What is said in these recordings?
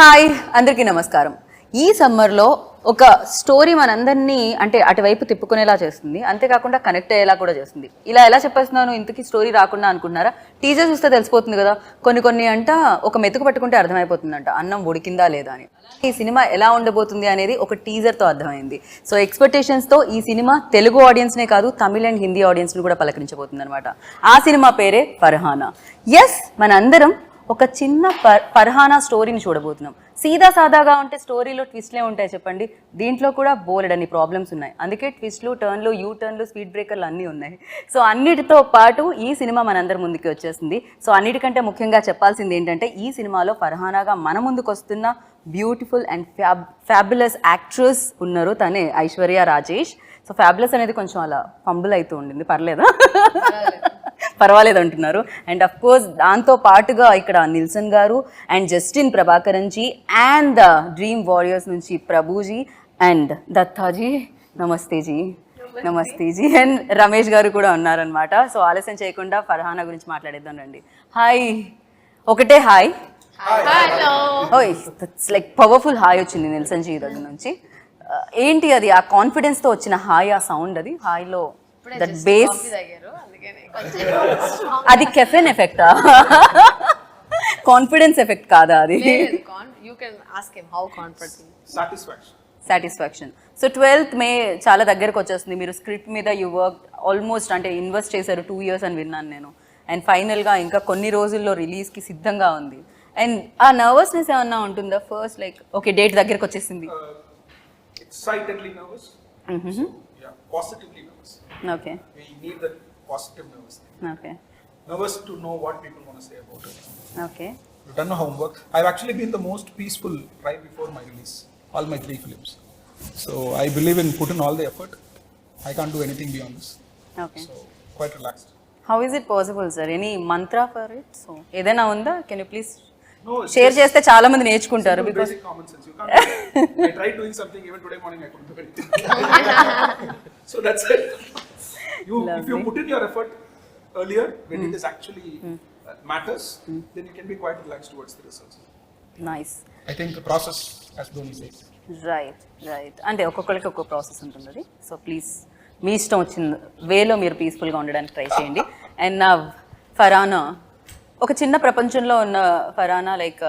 Hi అందరికీ నమస్కారం. ఈ సమ్మర్లో ఒక స్టోరీ మనందరినీ అంటే అటువైపు తిప్పుకునేలా చేస్తుంది, అంతేకాకుండా కనెక్ట్ అయ్యేలా కూడా చేస్తుంది. ఇలా ఎలా చెప్పేస్తున్నాను, ఇంతకీ స్టోరీ రాకుండా అనుకుంటున్నారా? టీజర్ చూస్తే తెలిసిపోతుంది కదా. కొన్ని అంట ఒక మెతుకు పట్టుకుంటే అర్థమైపోతుందంట అన్నం ఉడికిందా లేదా అని. ఈ సినిమా ఎలా ఉండబోతుంది అనేది ఒక టీజర్తో అర్థమైంది. సో ఎక్స్పెక్టేషన్స్తో ఈ సినిమా తెలుగు ఆడియన్స్నే కాదు, తమిళ అండ్ హిందీ ఆడియన్స్ని కూడా పలకరించబోతుంది అనమాట. ఆ సినిమా పేరే ఫర్హానా. ఎస్, మన ఒక చిన్న ఫర్హానా స్టోరీని చూడబోతున్నాం. సీదా సాదాగా ఉంటే స్టోరీలో ట్విస్ట్లే ఉంటాయి చెప్పండి. దీంట్లో కూడా బోలెడన్ని ప్రాబ్లమ్స్ ఉన్నాయి. అందుకే ట్విస్ట్లు, టర్న్లు, యూ టర్న్లు, స్పీడ్ బ్రేకర్లు అన్నీ ఉన్నాయి. సో అన్నిటితో పాటు ఈ సినిమా మనందరి ముందుకి వచ్చేసింది. సో అన్నిటికంటే ముఖ్యంగా చెప్పాల్సింది ఏంటంటే, ఈ సినిమాలో ఫర్హానాగా మన ముందుకు వస్తున్న బ్యూటిఫుల్ అండ్ ఫ్యాబులస్ యాక్ట్రెస్ ఉన్నారు. తనే ఐశ్వర్య రాజేష్. సో ఫ్యాబులస్ అనేది కొంచెం అలా ఫంబుల్ అవుతూ ఉండింది, పర్లేదా? పర్వాలేదు అంటున్నారు. అండ్ అఫ్ కోర్స్ దాంతో పాటుగా ఇక్కడ నిల్సన్ గారు and Justin Prabhakaran ji and the Dream Warriors నుంచి ప్రభుజీ అండ్ దత్తాజీ, నమస్తేజీ, నమస్తేజీ, అండ్ రమేష్ గారు కూడా ఉన్నారనమాట. సో ఆలస్యం చేయకుండా ఫర్హానా గురించి మాట్లాడేద్దాం రండి. హాయ్, ఒకటే హాయ్. ఓయ్, దట్స్ లైక్ పవర్ఫుల్ హాయ్ వచ్చింది నిల్సన్ జీ దగ్గర నుంచి. ఏంటి అది, ఆ కాన్ఫిడెన్స్తో వచ్చిన హాయ్, ఆ సౌండ్, అది హాయ్లో దట్ బేస్, అది కెఫెన్ ఎఫెక్టా, కాన్ఫిడెన్స్ ఎఫెక్ట్ కాదా అది? సాటిస్ఫాక్షన్. సో 12th May చాలా దగ్గరకు వచ్చేస్తుంది. మీరు స్క్రిప్ట్ మీద యూ వర్క్ ఆల్మోస్ట్, అంటే ఇన్వెస్ట్ చేశారు 2 years అని విన్నాను నేను. అండ్ ఫైనల్గా ఇంకా కొన్ని రోజుల్లో రిలీజ్కి సిద్ధంగా ఉంది. అండ్ ఆ నర్వస్నెస్ ఏమన్నా ఉంటుందా ఫస్ట్, లైక్ ఓకే డేట్ దగ్గరకు వచ్చేసింది? Excitedly nervous. So, yeah, positively nervous. Okay. We need that positive nervousness. Okay. Nervous to know what people want to say about it. Okay. We've done our homework. I've actually been the most peaceful right before my release, all my 3 films. So I believe in put in all the effort. I can't do anything beyond this. Okay. So quite relaxed. How is it possible, sir? Any mantra for it? So ఏదైనా ఉందా? Can you please No, share చేస్తే చాలా మంది నేర్చుకుంటారు. because basic common sense. You can't. I tried doing something even today morning. I couldn't do anything. So that's it. If you put in your effort earlier when it is actually matters, then you can be quite relaxed towards the results. Nice. I think the process, as Dhoni says. Right. అంటే ఒక్కొక్కరికి ఒక్కొక్క process ఉంటుంది అది. So please మీ ఇష్టం వచ్చిన వేలో మీరు పీస్ఫుల్గా ఉండడానికి ట్రై చేయండి. అండ్ నా ఫర్హానా, ఒక చిన్న ప్రపంచంలో ఉన్న ఫర్హానా లైక్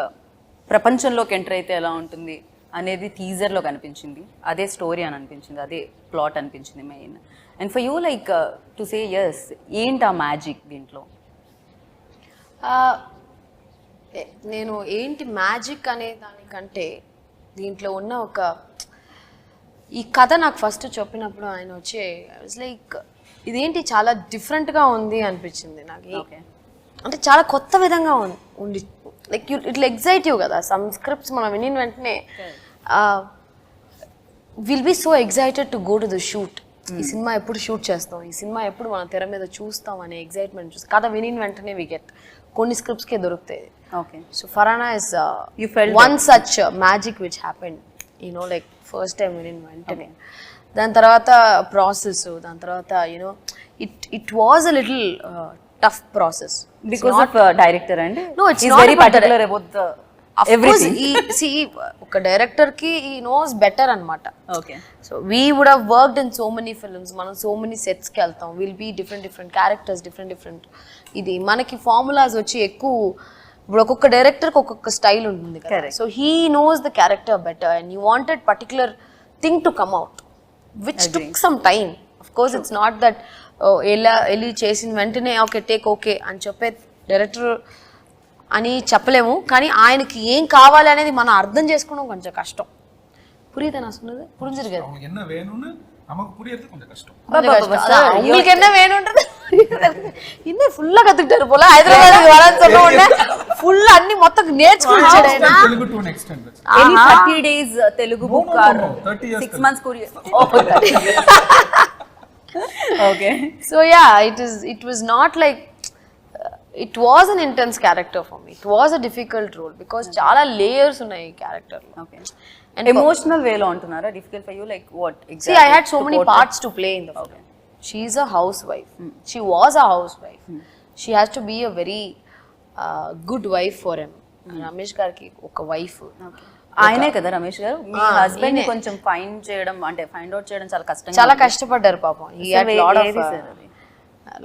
ప్రపంచంలోకి ఎంటర్ అయితే ఎలా ఉంటుంది అనేది టీజర్లో కనిపించింది. అదే స్టోరీ అని అనిపించింది, అదే ప్లాట్ అనిపించింది main. And for you like to say yes, ఏంటి ఆ మ్యాజిక్ దీంట్లో? నేను ఏంటి మ్యాజిక్ అనే దానికంటే దీంట్లో ఉన్న ఒక ఈ కథ నాకు ఫస్ట్ చెప్పినప్పుడు ఆయన వచ్చే లైక్ ఇదేంటి చాలా డిఫరెంట్గా ఉంది అనిపించింది నాకు. అంటే చాలా కొత్త విధంగా ఉండి లైక్ ఇట్లా ఎగ్జైటివ్ కదా. సమ్ స్క్రిప్ట్స్ మనం వినిన వెంటనే will be so excited to go to the shoot. ఈ సినిమా ఎప్పుడు షూట్ చేస్తాం, ఈ సినిమా ఎప్పుడు మన తెర మీద చూస్తాం అనే ఎగ్జైట్మెంట్ చూస్తాం. కథ వినిన వెంటనే వి గెట్ కొన్ని స్క్రిప్ట్స్కే దొరుకుతాయి. Okay. So Farhana is one such magic which happened, you know like first time వినిన వెంటనే. దాని తర్వాత ప్రాసెస్, దాని తర్వాత you know it was a little tough process because of director and no, it's he's not very particular about the everything. See oka director ki he knows better anamata. Okay. So we would have worked in so many films, మనం so many sets కి వెళ్తాం, will be different characters, different ఇది మనకి formulas వచ్చి ఎక్కువ. ఇప్పుడు ఒక్కొక్క డైరెక్టర్కి ఒక్కొక్క స్టైల్ ఉంటుంది కదా. So he knows the character better and he wanted particular thing to come out which took some time. Of course it's not that వెళ్ళి చేసిన వెంటనే ఓకే టేక్ ఓకే అని చెప్పే డైరెక్టర్ అని చెప్పలేము. కానీ ఆయనకి ఏం కావాలి అనేది మనం అర్థం చేసుకోవడం కొంచెం కష్టం. புரியுதா நான் சொன்னது? புரிஞ்சிருக்காது. அவங்க என்ன வேணும்னு நமக்கு புரியறது கொஞ்சம் கஷ்டம். உங்களுக்கு என்ன வேணும்ன்றது இன்னும் ஃபுல்லா கத்துக்கிட்டாரு போல. హైదరాబాద్ வரని சொன்ன உடனே ఫుల్ అన్ని మొత్తం నేర్చుకుంటాడు ఆయన. Telugu to next time. Any 30 days Telugu book or 6 months Korean? Okay. So yeah, it was not like it was an intense character for me. It was a difficult role because chaala layers unnai character lo. Okay. And emotional way lo antunara difficult for you, like what exactly? See, I had so many parts to play in the film. Okay. She is a housewife. She was a housewife. She has to be a very good wife for him. Ramesh గారికి ఒక wife. ఆయనే కదా రమేష్ గారు మీ husband ని కొంచెం find చేయడం అంటే find out చేయడం చాలా కష్టపడ్డారు పాపం.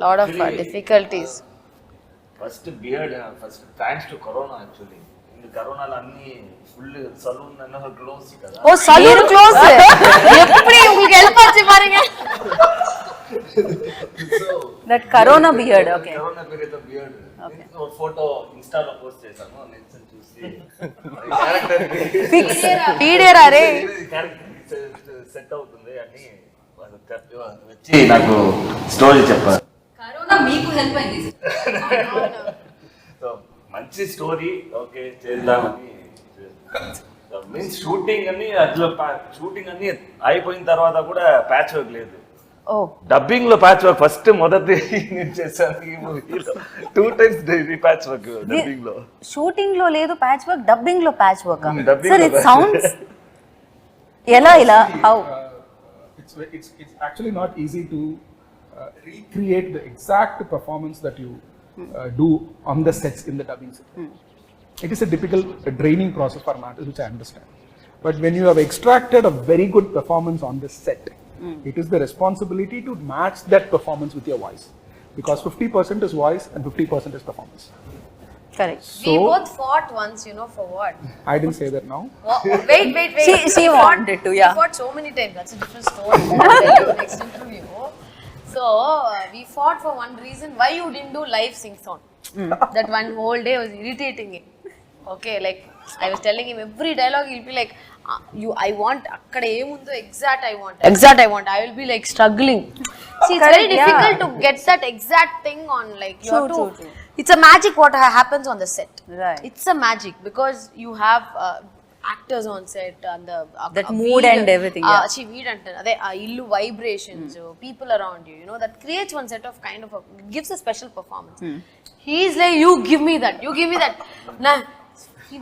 Lot of difficulties. First beard first thanks to corona actually. இந்த కరోనాలో అన్ని ఫుల్ సలూన్ అన్న క్లోజ్ కదా. ఓ సలూన్ క్లోజ్. எப்படி உங்களுக்கு ஹெல்ப் ஆச்சு பாருங்க. That corona beard. Okay, corona period తో బియర్డ్. ఒక ఫోటో ఇన్స్టాలో పోస్ట్ చేశాను. నెక్స్ట్ చూసి క్యారెక్టర్ ఫిక్స్ వీడియోరా రే క్యారెక్టర్ సెట్ అవుతుంది అని వచ్చి నాకు స్టోరీ చెప్పారు. కరోనా మీకు హెల్ప్ అయింది. సో మంచి స్టోరీ ఓకే చేద్దామని మీన్స్ షూటింగ్ అన్ని అందులో షూటింగ్ అన్ని అయిపోయిన తర్వాత కూడా ప్యాచ్ వర్క్ లేదు. డబ్బింగ్ లో ప్యాచ్ వర్క్ ఫస్ట్ మొదటి నేను చేశాను ఈ మూవీలో 2 times ప్యాచ్ వర్క్ డబ్బింగ్ లో. షూటింగ్ లో లేదు ప్యాచ్ వర్క్, డబ్బింగ్ లో ప్యాచ్ వర్క్. Dubbing సార్ లో ఇట్ సౌండ్స్ ఇలా how It's actually not easy to recreate the exact performance that you do on the sets in the dubbing set. It is a difficult draining process for an artist, which I understand. But when you have extracted a very good performance on the set, it is the responsibility to match that performance with your voice, because 50% is voice and 50% is performance. Correct. We both fought once, for what? I didn't say that now. Wait. She wanted to, yeah. We fought so many times. That's a different story. I'll tell you next interview. So we fought for one reason. Why you didn't do live sing song? That one whole day was irritating him. Okay, like I was telling him every dialogue he'll be like, I want akkada emundo exact I want. I will be like struggling. See, it's very difficult to get that exact thing on, like you have to. It's a magic what happens on the set. Right. It's a magic because you have actors on set and that mood and everything. She weed ante ade illu vibrations, people around you, that creates one set of kind of gives a special performance. He's like, you give me that. Nah,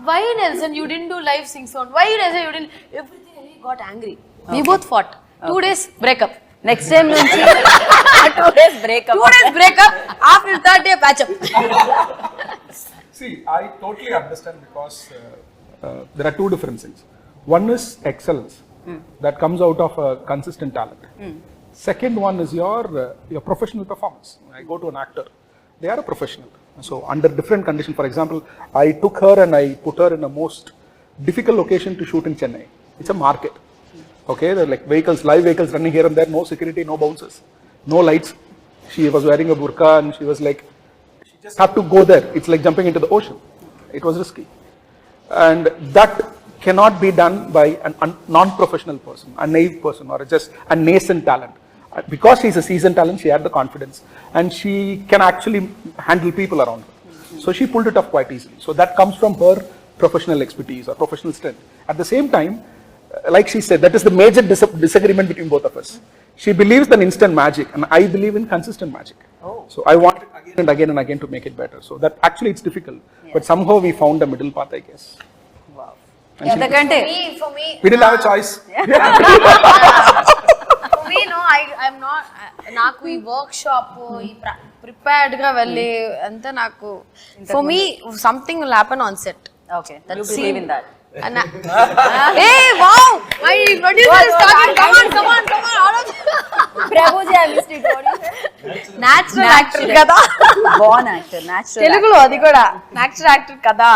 why Nelson you didn't do live sing sound? Why Nelson you didn't? Everything he got angry. We both fought. 2 days breakup. Next time నుంచి 2 days breakup. 2 days breakup. After 3rd day patch up. See, I totally understand because there are two different things. One is excellence that comes out of a consistent talent. Second one is your professional performance. I go to an actor, they are a professional. So under different conditions, for example, I took her and I put her in a most difficult location to shoot in Chennai. It's a market. Okay, there are like live vehicles running here and there, no security, no bouncers, no lights. She was wearing a burqa and she was like, she just had to go there. It's like jumping into the ocean. It was risky. And that cannot be done by a non-professional person, a naive person, or just a nascent talent. Because she's a seasoned talent, she had the confidence and she can actually handle people around her. So she pulled it off quite easily. So that comes from her professional expertise or professional strength. At the same time, like she said, that is the major disagreement between both of us. She believes in instant magic and I believe in consistent magic. So I want it again and again to make it better. So that actually it's difficult, but somehow we found a middle path, I guess. Wow. For me, we didn't have a choice. For me, no, I'm not. నాకు ఈ workshop ఈ prepared గా వెళ్ళి అంతా నాకు for me something will happen on set. Okay, that you believe in that. Hey, wow! My producer is talking. Come on. All of you. Prabhuji, I missed it. What you said? Natural actor kada. Born actor, natural. Telugulo adi kuda natural actor kada.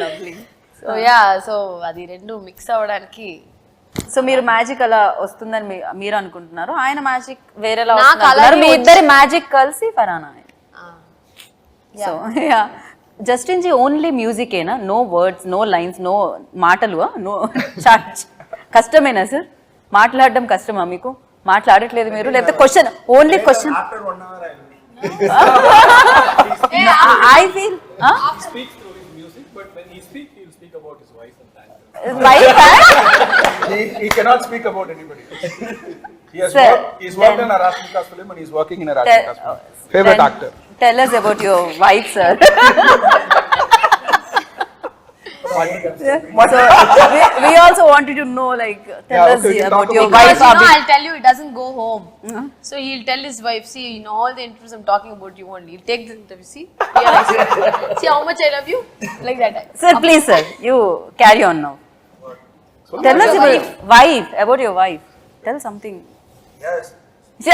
Lovely. So yeah, so adi rendu mix avvadaniki. So మీరు magic అలా వస్తుందని మీరు అనుకుంటున్నారు, ఆయన magic వేరేలా వస్తున్నారు, మీ ఇద్దరి magic కలిసి Farhana. So ya, Justin ji only music ఏనా, no words, no lines, no మాటలు, నో కష్టమేనా సార్? మాట్లాడడం కష్టమా మీకు? మాట్లాడట్లేదు మీరు, లేకపోతే question only question? I feel but when he speaks, he will speak about his wife and that. He cannot speak about anybody. He's worked in a Rashmika's film and he's working in a Rashmika's film. Favorite actor. Tell us about your wife, sir. So we also wanted to know, like, tell Yeah, us okay, we can about talk your about wife. Because, Abhi. I'll tell you, he doesn't go home. So he'll tell his wife, see, in all the interviews I'm talking about you only. He'll take this interview, see, realize it. See how much I love you? Like that. Sir, please, sir, you carry on now. Tell us your about wife, about your wife. Tell something. Yes. He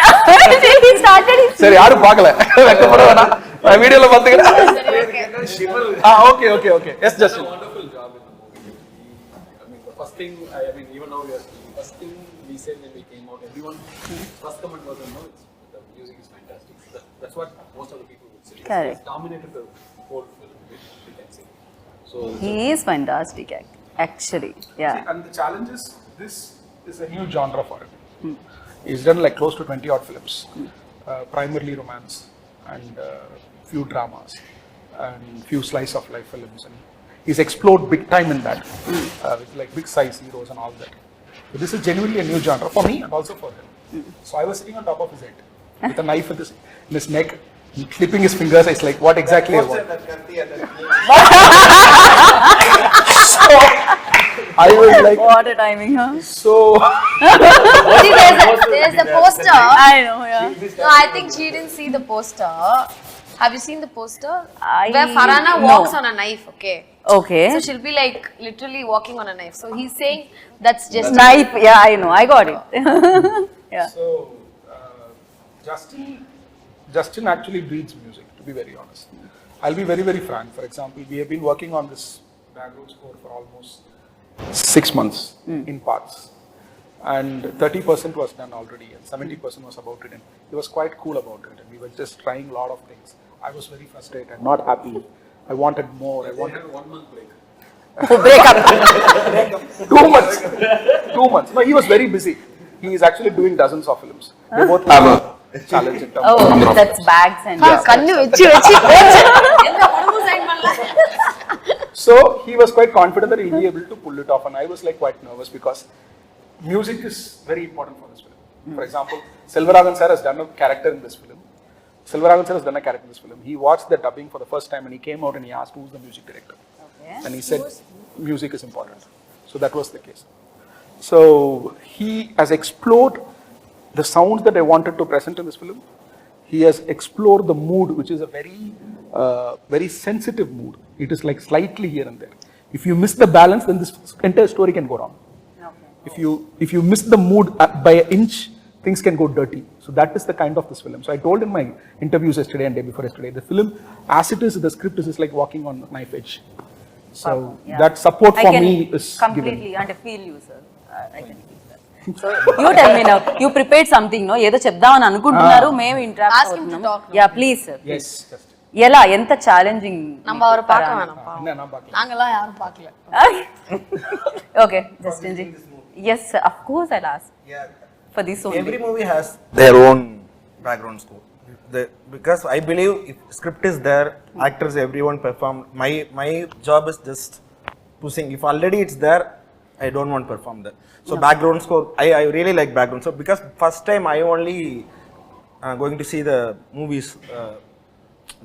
started his. சரி யாரும் பார்க்கல வெக்கப்பட வேணாம் நான் வீடியோல பாத்துக்கிறேன் okay yes just Wonderful job in the movie. I mean, the first thing, I mean, even now we are speaking, first thing we said when we came out, everyone, first comment was, no, the music is fantastic. That's what most of the people would say. Correct. It's dominated the whole film, we can say. So, He is fantastic, actually. Yeah. and the challenge is this is a new genre for him. He's done like close to 20 odd films, primarily romance and few dramas and few slice of life films, and he's explored big time in that with like big size heroes and all that. So this is genuinely a new genre for me and also for him. So I was sitting on top of his head with a knife in his neck, clipping his fingers. I was like, what exactly I want? So I was like, What a timing, huh? so See, there's the poster. I know, yeah. No, I think she didn't see the poster. Have you seen the poster? I- Where Farhana no. walks on a knife, okay? Okay. So she'll be like literally walking on a knife. So he's saying that's just Knife, yeah, I know, I got it. Yeah. So, Justin actually breathes music, to be very honest. I'll be very, very frank. For example, we have been working on this background score for almost 6 months in parts. And 30% was done already, and 70% was about it. And he was quite cool about it. And we were just trying a lot of things. I was very frustrated, not happy. I wanted more. I wanted 1 month break. Break up. 2 months. 2 months. No, he was very busy. He is actually doing dozens of films. They both have a challenge in terms of number Oh, of that's bags and. கண்ணு வச்சு எந்த படமும் sign பண்ணல. So he was quite confident that he'll be able to pull it off, and I was like quite nervous because music is very important for this film. For example, Selvaraghan sir has done a character in this film. Selvaraghan sir has done a character in this film. He watched the dubbing for the first time and he came out and he asked who's the music director. Okay. And he said music is important. So that was the case. So he has explored the sounds that I wanted to present in this film. He has explored the mood, which is a very sensitive mood. It is like slightly here and there. If you miss the balance, then this entire story can go wrong. Okay. If you miss the mood by an inch, things can go dirty. So that is the kind of this film. So I told in my interviews yesterday and day before yesterday, the film, as it is, the script is like walking on a knife edge. So Yeah. that support I for can me is completely given. and I feel you, sir. I can feel that. So you tell me now. You prepared something, no? ఏదో చెప్దామని అనుకుంటున్నారు, మేము interact Ask him to talk now. Yeah please sir. Yes, just. ఎలా ఎంత challenging நம்ம அவரை பார்க்க வேணாம் பாவம். என்ன நான் பார்க்கல. நாங்கெல்லாம் யாரும் பார்க்கல. Okay Justin ji. Yes, sir. Of course I'll ask Yeah. for this only. Every movie has their own background score. Because I believe if script is there, actors, everyone perform. My job is just to sing. If already it's there, I don't want to perform that. So background score, I really like background. So because first time I only going to see the movies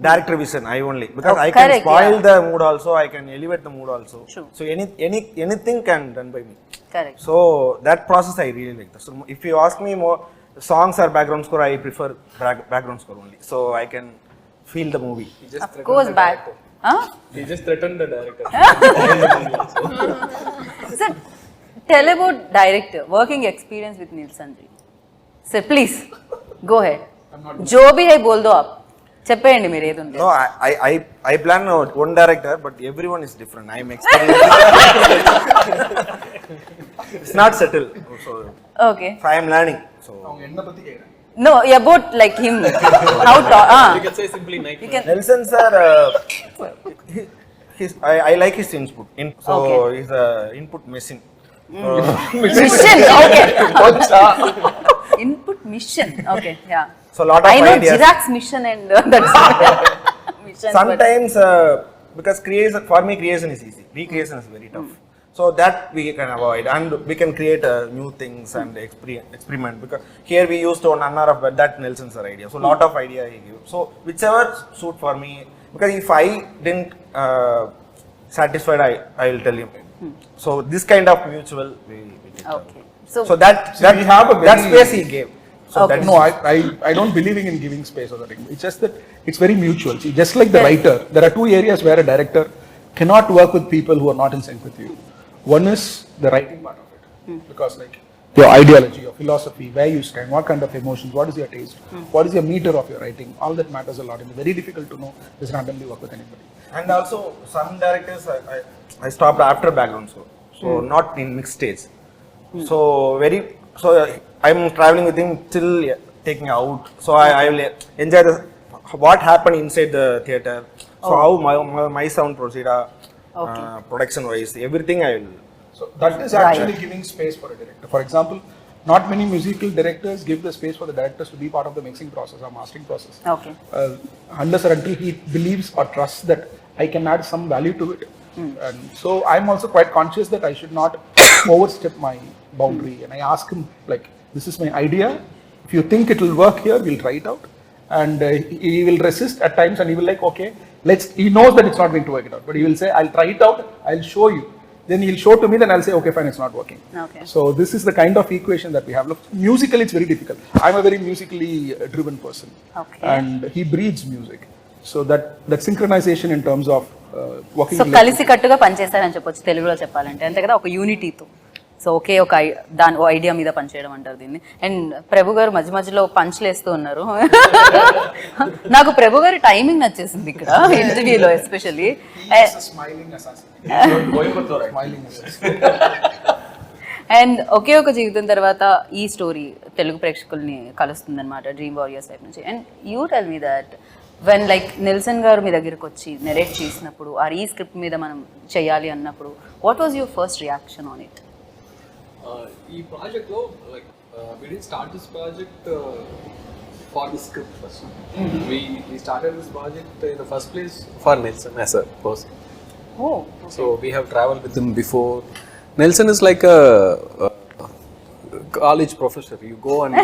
director vision. I only because I can correct, spoil yeah. the mood also. I can elevate the mood also. True. So anything can done by me. Correct. So that process I really like. So if you ask me more songs or background score, I prefer background score only. So I can feel the movie. He just Of threatened course the back. director. Huh? He just threatened the director. Sir, tell about director, working experience with Nilsson ji. Sir, please, go ahead. जो भी है बोल दो आप. చెప్పేయండి మీరు ఏది ఉంటే. No, I plan one director, but everyone is different. I am experienced. It's not settled. So Okay. I am learning. So அவங்க என்ன பத்தி கேக்குறேன்? No, about like him. How to You can say simply night. You can. Nelson sir, I like his input. So Okay. he's a input machine. Mission. Okay. Input mission. Okay. Yeah. So lot of I know ideas. Chirag's mission and that's mission. Sometimes because for me creation is easy. Recreation is very tough. So that we can avoid, and we can create new things and experiment. Because here we used one hour of that Nelson's idea. So lot of idea he gave. So whichever suit for me. Because if I didn't satisfied, I will tell him. So this kind of mutual we did. Okay So that we have a that very- space he gave. So Okay. that's No, I don't believe in giving space or that. It's just that it's very mutual. See, just like the writer, there are two areas where a director cannot work with people who are not in sync with you. One is the writing part of it, because like your ideology, your philosophy, where you stand, what kind of emotions, what is your taste, what is your meter of your writing, all that matters a lot. It's very difficult to know just randomly work with anybody. And also some directors I stopped after background score, so not in mixed stage. So I'm traveling with him till taking out. So I will enjoy what happened inside the theater. So how my sound proceed, production wise, everything I will. So that is actually giving space for a director. For example, not many musical directors give the space for the directors to be part of the mixing process or mastering process. Okay Unless or until he believes or trusts that I can add some value to it. And so I'm also quite conscious that I should not overstep my boundary. And I ask him, like, this is my idea. If you think it will work here, we'll try it out. And he will resist at times, and he will like, okay, he knows that it's not going to work it out. But he will say, I'll try it out, I'll show you. Then he'll show to me, then I'll say, okay, fine, it's not working. Okay. So this is the kind of equation that we have. Look, musically, it's very difficult. I'm a very musically driven person. Okay. And he breathes music. So that synchronization in terms of working. So కలిసి కట్టుగా పనిచేస్తారని చెప్పొచ్చు తెలుగులో చెప్పాలంటే, అంతే కదా, ఒక యూనిటీతో. So ఒకే ఒక దాని ఐడియా మీద పనిచేయడం అంటారు దీన్ని. అండ్ ప్రభు గారు మధ్య మధ్యలో పంచ్లు వేస్తూ ఉన్నారు. నాకు ప్రభు గారి టైమింగ్ నచ్చేసింది ఇక్కడ ఇంటర్వ్యూలో especially. Smiling assassin. Coimbatore and Oke Oka Jeevitham తర్వాత ఈ స్టోరీ తెలుగు ప్రేక్షకుల్ని కలుస్తుంది అనమాట, డ్రీమ్ వారియర్స్ సైడ్ నుంచి. And you tell me that when like Nelson garu మీ దగ్గరికి వచ్చి నెరేట్ చేసినప్పుడు, ఆ ఈ స్క్రిప్ట్ మీద మనం చేయాలి అన్నప్పుడు, what was your first reaction on it? ఈ ప్రాజెక్ట్లో like we didn't start this project for the script first. We started this project in the first place for Nelson as a person. Oh, So we have traveled with him before. Nelson is like a college professor. You go and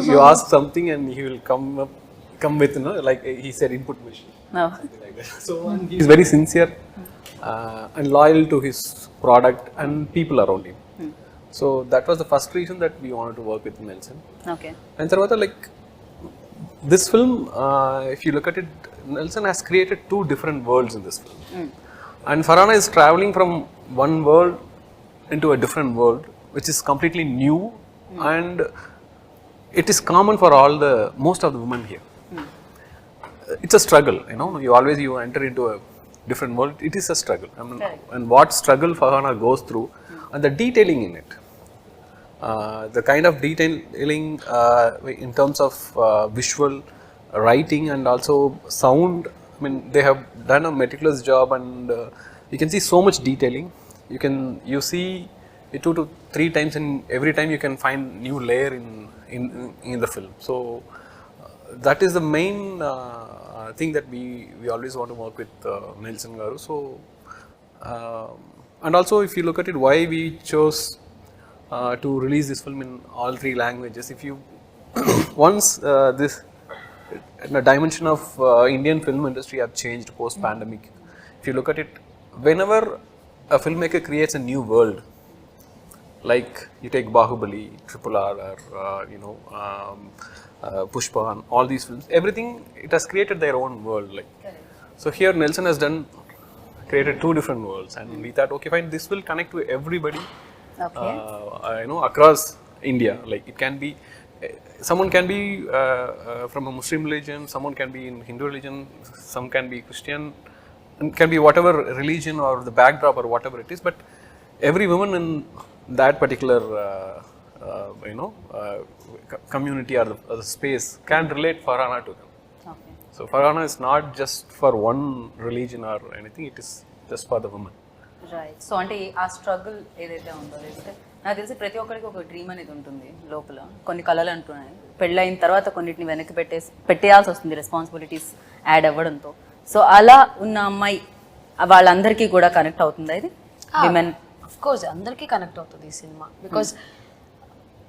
you ask something and he will come with, you know, like he said, input machine. no. Like that. So and he is very sincere and loyal to his product and people around him. So that was the first reason that we wanted to work with Nelson. Okay. And Tarvata, like this film, if you look at it, Nelson has created two different worlds in this film. And Farhana is traveling from one world into a different world, which is completely new, and it is common for most of the women here. It's a struggle, you know. You enter into a different world. It is a struggle. I mean, and what struggle Farhana goes through, and the detailing in it, the kind of detailing in terms of visual, writing, and also sound. I mean, they have done a meticulous job, and you can see so much detailing. You see it 2 to 3 times, and every time you can find new layer in the film. So that is the main thing that we always want to work with Nelson Garu. So and also, if you look at it, why we chose to release this film in all 3 languages. If you once this the dimension of Indian film industry have changed post pandemic. If you look at it, whenever a filmmaker creates a new world, like you take Bahubali, Triple R, or Pushpa, and all these films, everything, it has created their own world. Like, so here Nelson has created 2 different worlds, and we thought, okay, fine, this will connect to everybody. Okay. Across India. Like it can be, someone can be from a Muslim religion, someone can be in Hindu religion, some can be Christian, and can be whatever religion or the backdrop or whatever it is. But every woman in that particular community or the space can relate Farhana to them. Okay. So Farhana is not just for one religion or anything; it is just for the woman. Right. So అంటే ఆ struggle ఏదైతే ఉందో, లేకపోతే నాకు తెలిసి ప్రతి ఒక్కరికి ఒక డ్రీమ్ అనేది ఉంటుంది లోపల, కొన్ని కళలు అంటున్నాయి, పెళ్ళైన తర్వాత కొన్నిటిని వెనక్కి పెట్టేయాల్సి వస్తుంది రెస్పాన్సిబిలిటీస్ యాడ్ అవ్వడంతో. సో అలా ఉన్న అమ్మాయి వాళ్ళందరికీ కూడా కనెక్ట్ అవుతుందా ఇది? విమెన్ అఫ్ కోర్స్ అందరికీ కనెక్ట్ అవుతుంది ఈ సినిమా, బికాస్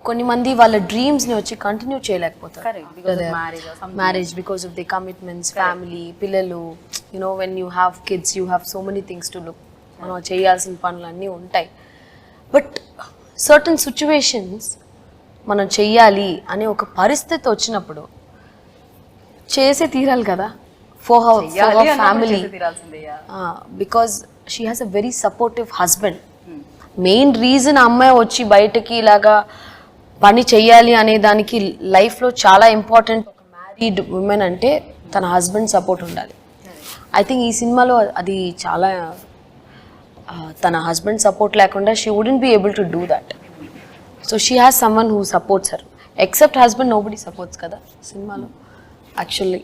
కొన్ని మంది వాళ్ళ డ్రీమ్స్ని వచ్చి కంటిన్యూ చేయలేకపోతారు. Correct, because of marriage or something. Marriage because of the commitments, family, పిల్లలు. You know when you have kids you have so many things to look. మనం చేయాల్సిన పనులు అన్నీ ఉంటాయి. బట్ సర్టన్ సిచ్యువేషన్స్ మనం చెయ్యాలి అనే ఒక పరిస్థితి వచ్చినప్పుడు చేసే తీరాలి కదా for her family. Because she has a very supportive husband. Main reason అమ్మాయి వచ్చి బయటకి ఇలాగా పని చెయ్యాలి అనే దానికి లైఫ్లో చాలా ఇంపార్టెంట్. ఒక మ్యారీడ్ ఉమెన్ అంటే తన హస్బెండ్ సపోర్ట్ ఉండాలి. ఐ థింక్ ఈ సినిమాలో అది చాలా తన హస్బెండ్ సపోర్ట్ లేకుండా she wouldn't be able to do that. So she has someone who supports her. Except husband nobody supports కదా సినిమాలో. యాక్చువల్లీ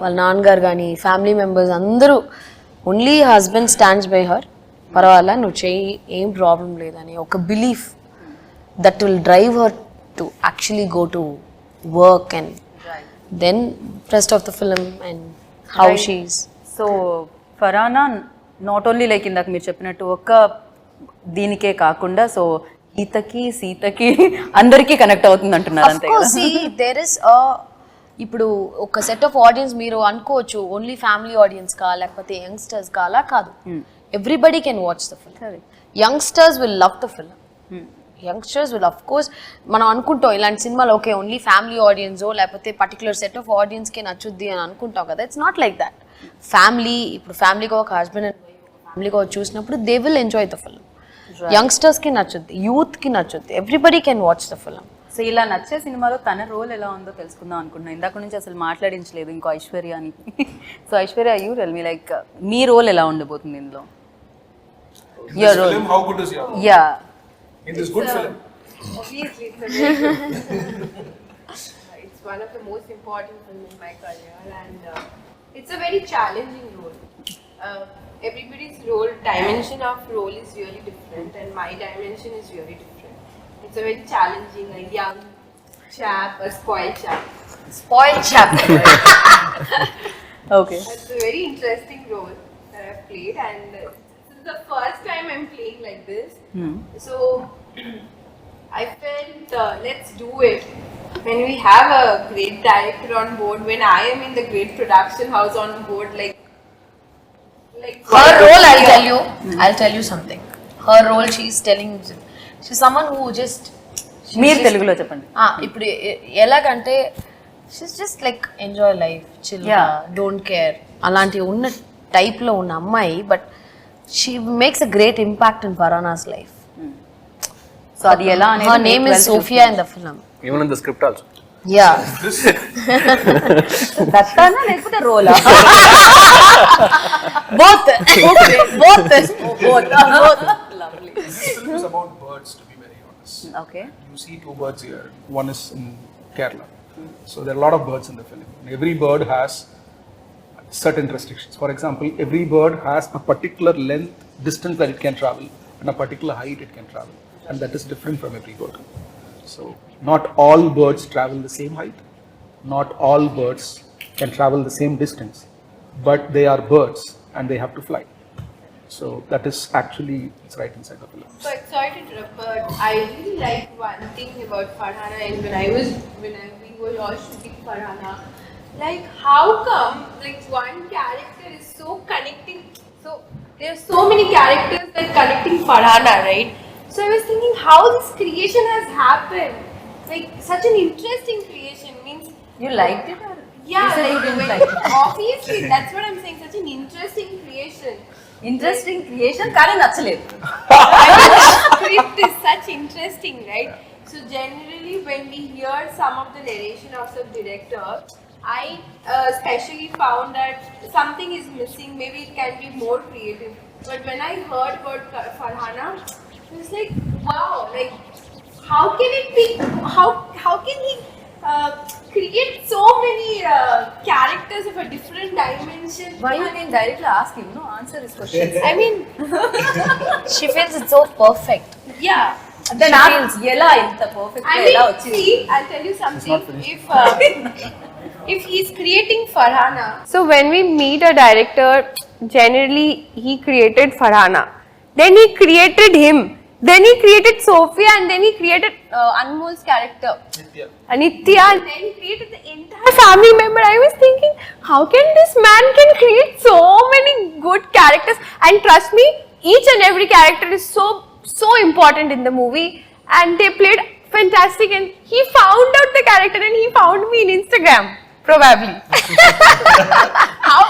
వాళ్ళ నాన్నగారు కానీ ఫ్యామిలీ మెంబర్స్ అందరూ only husband stands by her. పర్వాలా నువ్వు చెయ్యి, ఏం ప్రాబ్లం లేదని ఒక belief that will drive her to actually go to work and then rest of the film and how she's. So ఫరానా not only like ఇందాక మీరు చెప్పినట్టు ఒక్క దీనికే కాకుండా సో ఈతకి సీతకి అందరికీ కనెక్ట్ అవుతుంది అంటున్నారు అంతే కదా. ఇప్పుడు ఒక సెట్ ఆఫ్ ఆడియన్స్ మీరు అనుకోవచ్చు ఓన్లీ ఫ్యామిలీ ఆడియన్స్ కా లేకపోతే యంగ్స్టర్స్ కా, అలా కాదు. Everybody can watch the film. Youngsters will love the film. Youngsters will of course మనం అనుకుంటాం ఇలాంటి సినిమాలు ఓకే ఓన్లీ ఫ్యామిలీ ఆడియన్సో లేకపోతే పర్టికులర్ సెట్ ఆఫ్ ఆడియన్స్కి నచ్చుద్ది అని అనుకుంటాం కదా. It's not like that. Family ఇప్పుడు ఫ్యామిలీగా ఒక హస్బెండ్ అండ్ ఫ్యామిలీగా చూసినప్పుడు they will enjoy the film. యంగ్స్టర్స్కి నచ్చుద్ది, యూత్కి నచ్చుద్ది, everybody can watch the film. So ఇలా నచ్చే సినిమాలో తన రోల్ ఎలా ఉందో తెలుసుకుందాం అనుకుంటున్నాను. ఇందాక నుంచి అసలు మాట్లాడించలేదు ఇంకో ఐశ్వర్య అని. So Aishwarya, you tell me like మీ రోల్ ఎలా ఉండబోతుంది ఇందులో? Your role. Film, how good is your role? Yeah. In this good film. Obviously, it's a very good it's one of the most important films in my career, and it's a very challenging role. Everybody's role, dimension of role is really different, and my dimension is really different. It's a very challenging, a young chap, a spoiled chap. Spoiled chap. Okay. It's a very interesting role that I've played, and this is the first time I'm playing like this. So I felt let's do it. When we have a great director on board, when I am in the great production house on board, like Her role, I'll tell you something. Her role, she's someone who just మీరు తెలుగులో చెప్పండి. ఇప్పుడు ఎలాగంటే she's just like enjoy life, chill, don't care అలాంటి ఉన్న టైప్లో ఉన్న అమ్మాయి. But she makes a great impact in Farhana's life. So అది ఎలా అనేది her name is Sophia in the film. Even in the script also. Ya. దత్తానా లేకపోతే రోలా? Both. Lovely. This film is about birds, to be very honest. Okay. You see two birds here. One is in Kerala. So there are a lot of birds in the film. Every bird has certain restrictions. For example, every bird has a particular length, distance that it can travel, and a particular height it can travel, and that is different from every bird. So not all birds travel the same height. Not all birds can travel the same distance, but they are birds and they have to fly. So that is actually, it's right inside the film. so excited, but I really like one thing about Farhana, and when we were all shooting Farhana, like how come like one character is so connecting, so there are so many characters that connecting Farhana, right? So I was thinking how this creation has happened, like such an interesting creation, means You liked it or? yeah, You said you like, didn't like it. obviously that's what I'm saying, such an interesting creation. Interesting creation కానీ నచ్చలేదు. Script is such interesting, right? So generally when we hear some of the narration of some director, I especially found that something is missing, maybe it can be more creative. But when I heard about Farhana, it was like, wow, like how can it be, how can he create so many characters of a different dimension? Why you can directly ask him, no? Answer his questions. I mean, She feels it's so perfect. yeah. Then ask ఎలా ఇంత perfect I ఎలా mean, వచ్చింది? see, I'll tell you something. If he's creating Farhana, so when we meet a director, generally he created Farhana. Then he created him. Then he created Sophia, and then he created Anmol's character, Anitya, and then he created the entire family member. I was thinking, how can this man can create so many good characters? And trust me, each and every character is so important in the movie, and they played fantastic. And he found out the character, and he found me in Instagram, probably. How?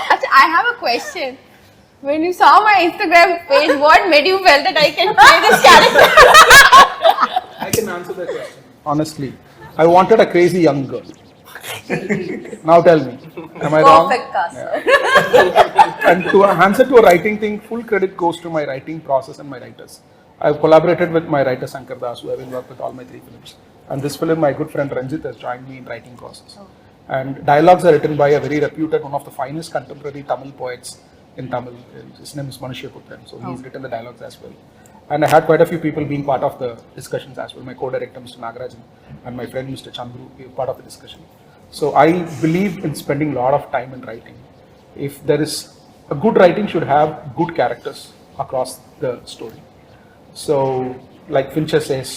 I have a question. When you saw my Instagram page, what made you feel that I can play this character? I can answer that question. Honestly, I wanted a crazy young girl. Now tell me, am I wrong? Perfect cast. Yeah. And to answer to a writing thing, full credit goes to my writing process and my writers. I've collaborated with my writer Sankar Das, who have been worked with all my 3 films. And this film, my good friend Ranjit has joined me in writing process. And dialogues are written by a very reputed, one of the finest contemporary Tamil poets in Tamil. His name is Manushya Putran, so he's written the dialogues as well. And I had quite a few people being part of the discussions as well. My co-director Mr. Nagarajan and my friend Mr. Chandru were part of the discussion. So I believe in spending a lot of time in writing. If there is a good writing should have good characters across the story. So like Fincher says,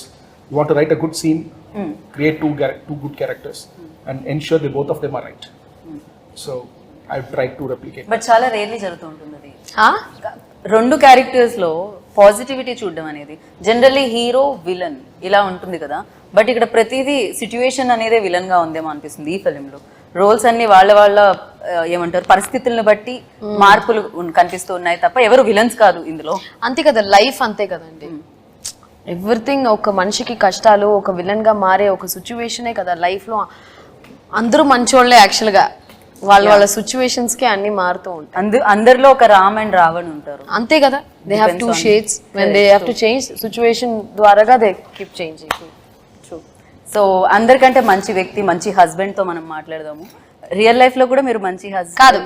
you want to write a good scene, create two good characters and ensure that both of them are right. So I've tried to replicate. But చాలా rarely జరుగుతూ ఉంటుంది అది. 2 characters లో positivity చూడడం అనేది generally hero villain ఇలా ఉంటుంది కదా, బట్ ఇక్కడ ప్రతిదీ సిచ్యువేషన్ అనేదే విలన్ గా ఉందేమో అనిపిస్తుంది ఈ ఫిలింలో. రోల్స్ అన్ని వాళ్ళ ఏమంటారు పరిస్థితులను బట్టి మార్పులు కనిపిస్తూ ఉన్నాయి తప్ప ఎవరు విలన్స్ కాదు ఇందులో. అంతే కదా, లైఫ్ అంతే కదండి. ఎవ్రీథింగ్ ఒక మనిషికి కష్టాలు, ఒక విలన్ గా మారే ఒక సిచ్యువేషనే కదా లైఫ్ లో. అందరూ మంచోళ్లే యాక్చువల్ గా, వాళ్ళ సిచ్యువేషన్స్ కి అన్ని మారుతూ ఉంటాయి. అందరిలో ఒక రామ్ అండ్ రావణ్ ఉంటారు, అంతే కదా. They have 2 shades when they have to change situation ద్వారాగా దే కీప్ చేంజింగ్. సో అందరికంటే మంచి వ్యక్తి, మంచి హస్బెండ్ తో మనం మాట్లాడదాము. రియల్ లైఫ్ లో కూడా మీరు మంచి హస్బెండ్ కాదు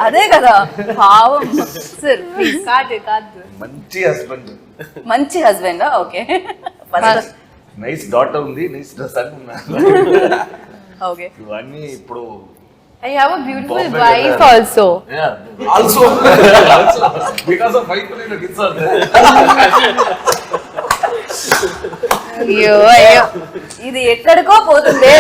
అదే కదా భావం. సార్ కాదు మంచి హస్బెండ్. మంచి హస్బెండ్ ఓకే. నైస్ డాటర్ ఉంది, నైస్ సన్ ఉన్నారు. ఓకే ఇవన్నీ ఇప్పుడు I have a beautiful wife also. Also, because of wife only the kids are there. అయ్యో ఇది ఎక్కడికో పోతుంది.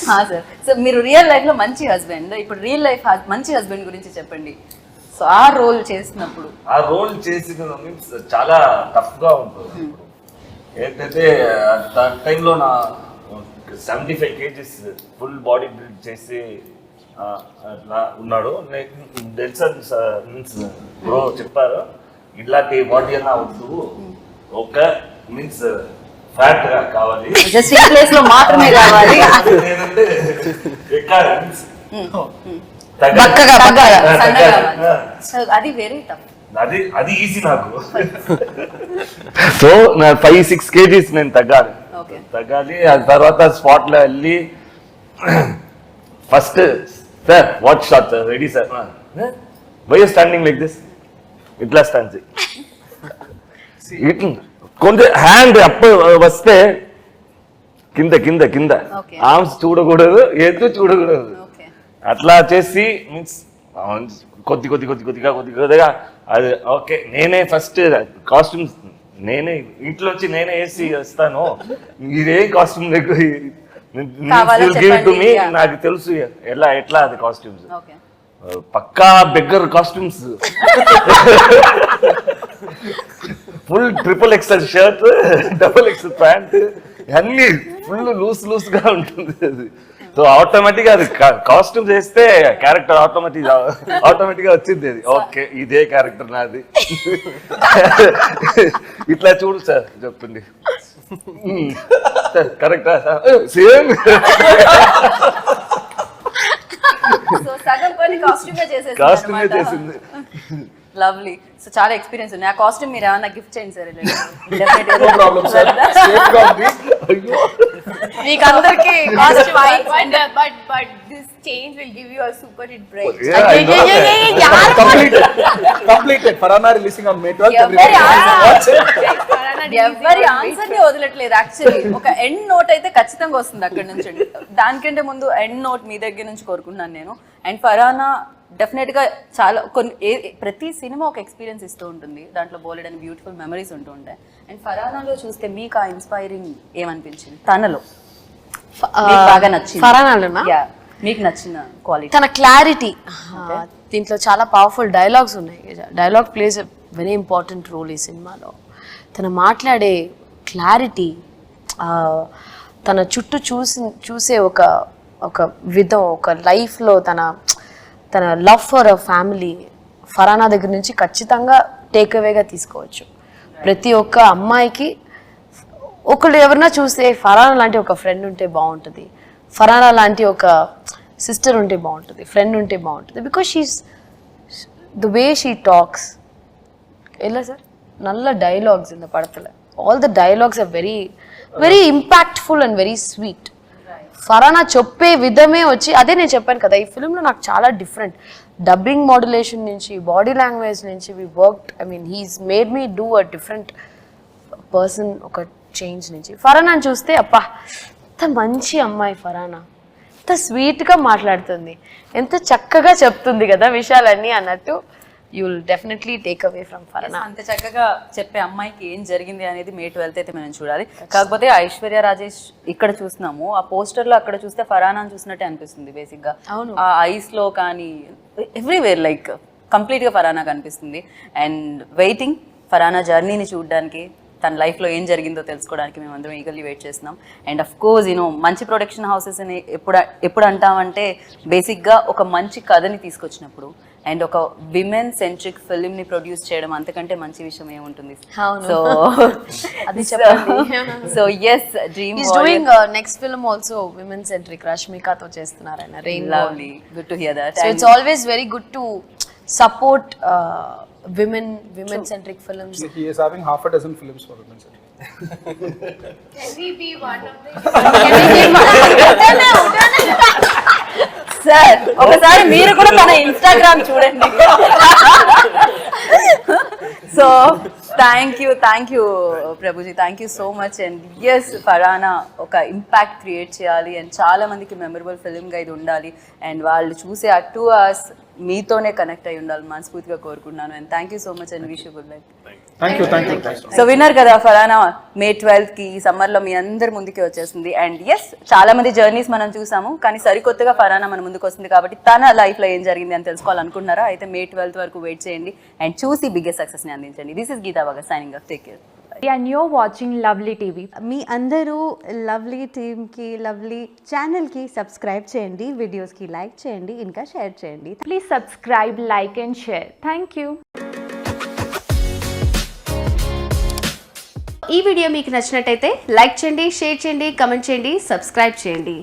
సార్ సో మీరు రియల్ లైఫ్ లో మంచి హస్బెండ్, ఇప్పుడు రియల్ లైఫ్ మంచి హస్బెండ్ గురించి చెప్పండి. సో ఆ రోల్ చేసినప్పుడు, ఆ రోల్ చేసిన మీన్స్ చాలా టఫ్ గా ఉంటుంది. ఏంటంటే ఆ టైంలో నా 75 kgs ఫుల్ బాడీ బిల్డ్ చేసి అట్లా ఉన్నాడు. డెల్సన్ మీన్స్ బ్రో చెప్పారు, ఇట్లాంటి బాడీ అన్నా వద్దు, ఒక మీన్స్ ఫ్యాట్ గా కావాలి, జస్ట్ ఈ ప్లేస్ లో మాత్రమే కావాలి. లేదంటే ఎక్కడ మీన్స్ అది వెరీ టఫ్. అది ఈజీ నాకు. సో నా 5-6 kgs నేను తగ్గాలి. ఆ తర్వాత స్పాట్ లో వెళ్ళి first sir what shot sir ready sir, why you standing like this, ఇట్లా స్టాండ్ కొంచెం హ్యాండ్ అప్ప వస్తే కింద కింద కింద ఆర్మ్స్ చూడకూడదు, ఎత్తు చూడకూడదు. అట్లా చేసి మీన్స్ కొద్దిగా అది ఓకే. నేనే ఫస్ట్ కాస్ట్యూమ్స్ నేనే ఇంట్లోంచి నేనే వేసి వస్తాను, ఇదేం కాస్ట్యూమ్ నాకు తెలుసు ఎట్లా అది కాస్ట్యూమ్స్. పక్కా beggar costumes, full XXL shirt, XXL pant, అన్ని ఫుల్ లూస్ గా ఉంటుంది అది. సో ఆటోమేటిక్ అది కాస్ట్యూమ్ చేస్తే క్యారెక్టర్ ఆటోమేటిక్ గా వచ్చింది అది. ఓకే ఇదే క్యారెక్టర్ నాది, ఇట్లా చూడు సార్ చెప్తుంది కరెక్టా సేమ్. కాస్ట్యూమే చేసింది. లవ్లీ. సో చాలా ఎక్స్పీరియన్స్ ఉంది. ఆ కాస్ట్యూమ్ మీరు ఏమన్నా గిఫ్ట్ చేయండి sir. no problem, sir. Safe గా ఉంది. మీకు అందరికి but this change will give you a super hit break. Completed. Farhana releasing on May 12th. Farhana ఎవరి ఆన్సర్ ని వదలట్లేదు యాక్చువల్లీ. ఒక ఎండ్ నోట్ అయితే ఖచ్చితంగా వస్తుంది అక్కడ నుంచి. దానికంటే ముందు ఎండ్ నోట్ మీ దగ్గర నుంచి కోరుకుంటున్నాను నేను. అండ్ ఫరానా డెఫినెట్ గా చాలా ప్రతి సినిమా ఒక ఎక్స్పీరియన్స్ ఇస్తూ ఉంటుంది, దాంట్లో బోలెడని బ్యూటిఫుల్ మెమరీస్ ఉంటూ ఉంటాయి. అండ్ ఫరానాలో చూస్తే మీకు ఆ ఇన్స్పైరింగ్ ఏమనిపించింది తనలో మీకు బాగా నచ్చింది? ఫరానాలోనా? మీకు నచ్చిన క్వాలిటీ? తన క్లారిటీ. దీంట్లో చాలా పవర్ఫుల్ డైలాగ్స్ ఉన్నాయి. Dialogue plays a very important role ఈ సినిమాలో. తను మాట్లాడే క్లారిటీ, తన చుట్టూ చూసే ఒక విధం, ఒక లైఫ్లో తన లవ్ ఫర్ అ ఫ్యామిలీ ఫరానా దగ్గర నుంచి ఖచ్చితంగా టేక్ అవేగా తీసుకోవచ్చు. ప్రతి ఒక్క అమ్మాయికి ఒకళ్ళు ఎవరన్నా చూస్తే ఫరానా లాంటి ఒక ఫ్రెండ్ ఉంటే బాగుంటుంది, ఫరానా లాంటి ఒక సిస్టర్ ఉంటే బాగుంటుంది, ఫ్రెండ్ ఉంటే బాగుంటుంది. Because she's the way she talks. ఎలా సార్ நல்ல డైలాగ్స్ இந்த படத்துல. All the dialogues are very very impactful and very sweet. Farhana చెప్పే విధమే వచ్చి అదే నేను చెప్పాను కదా, ఈ ఫిల్మ్లో నాకు చాలా డిఫరెంట్ డబ్బింగ్ మాడ్యులేషన్ నుంచి, బాడీ లాంగ్వేజ్ నుంచి we worked. I mean he's made me do a different person. ఒక చేంజ్ నుంచి ఫరానాని చూస్తే అప్పా ఎంత మంచి అమ్మాయి ఫరానా, ఎంత స్వీట్గా మాట్లాడుతుంది, ఎంత చక్కగా చెప్తుంది కదా విషయాలన్నీ అన్నట్టు. You will definitely take away from ఫరానా. అంత చక్కగా చెప్పే అమ్మాయికి ఏం జరిగింది అనేది మే 12th అయితే మనం చూడాలి. కాకపోతే ఐశ్వర్య రాజేష్ ఇక్కడ చూస్తున్నాము, ఆ పోస్టర్ లో అక్కడ చూస్తే ఫరానాని చూసినట్టే అనిపిస్తుంది బేసిక్ గా. ఆ ఐస్ లో కానీ ఎవ్రీవేర్ లైక్ కంప్లీట్ గా ఫరానా కనిపిస్తుంది. అండ్ వెయిటింగ్ ఫరానా జర్నీని చూడడానికి, తన లైఫ్లో ఏం జరిగిందో తెలుసుకోవడానికి మేము అందరం ఈగర్లీ వెయిట్ చేస్తున్నాం. అండ్ అఫ్ కోర్స్ మంచి ప్రొడక్షన్ హౌసెస్ని ఎప్పుడు అంటామంటే బేసిక్గా ఒక మంచి కథని తీసుకొచ్చినప్పుడు అండ్ ఒక విమెన్ సెంట్రిక్ ఫిల్మ్ని ప్రొడ్యూస్ చేయడం అంతకంటే మంచి విషయం ఏముంటుంది. సో అది చెప్పండి. So yes dream is doing next film also women centric, రష్మికతో చేస్తున్నారు ఆయన. Rain lovely, good to hear that. So it's always very good to support women centric films. He is having half a dozen films for women centric. Can we be one of them? Sir ఒకసారి మీరు కూడా తన Instagram చూడండి. So thank you Prabhuji, thank you so much. And yes Farhana ఒక impact create చేయాలి and చాలా మందికి memorable ఫిల్మ్గా ఇది ఉండాలి అండ్ వాళ్ళు చూసే ఆ 2 hours మీతోనే కనెక్ట్ అయి ఉండాలి మనస్ఫూర్తిగా కోరుకుంటున్నాను. And thank you so much and wish you good luck. Thank you. So winner కదా ఫరానా మే 12th ఈ సమ్మర్లో మీ అందరి ముందుకి వచ్చేస్తుంది. అండ్ ఎస్ చాలా మంది జర్నీస్ మనం చూసాము, కానీ సరికొత్తగా ఫరానా మన ముందుకు వస్తుంది కాబట్టి తన లైఫ్లో ఏం జరిగింది అని తెలుసుకోవాలనుకుంటున్నారా అయితే మే 12th వరకు వెయిట్ చేయండి అండ్ చూసి బిగ్గెస్ట్ సక్సెస్ని అందించండి. దిస్ ఇస్ గీతా బాగా signing off. Take care. And you're watching Lovely TV. మీ అందరూ లవ్లీ టీమ్కి, లవ్లీ ఛానల్కి సబ్స్క్రైబ్ చేయండి, వీడియోస్కి లైక్ చేయండి, ఇంకా షేర్ చేయండి. Please subscribe, like and share. Thank you. ఈ వీడియో మీకు నచ్చినట్టయితే లైక్ చేయండి, షేర్ చేయండి, కమెంట్ చేయండి, సబ్స్క్రైబ్ చేయండి.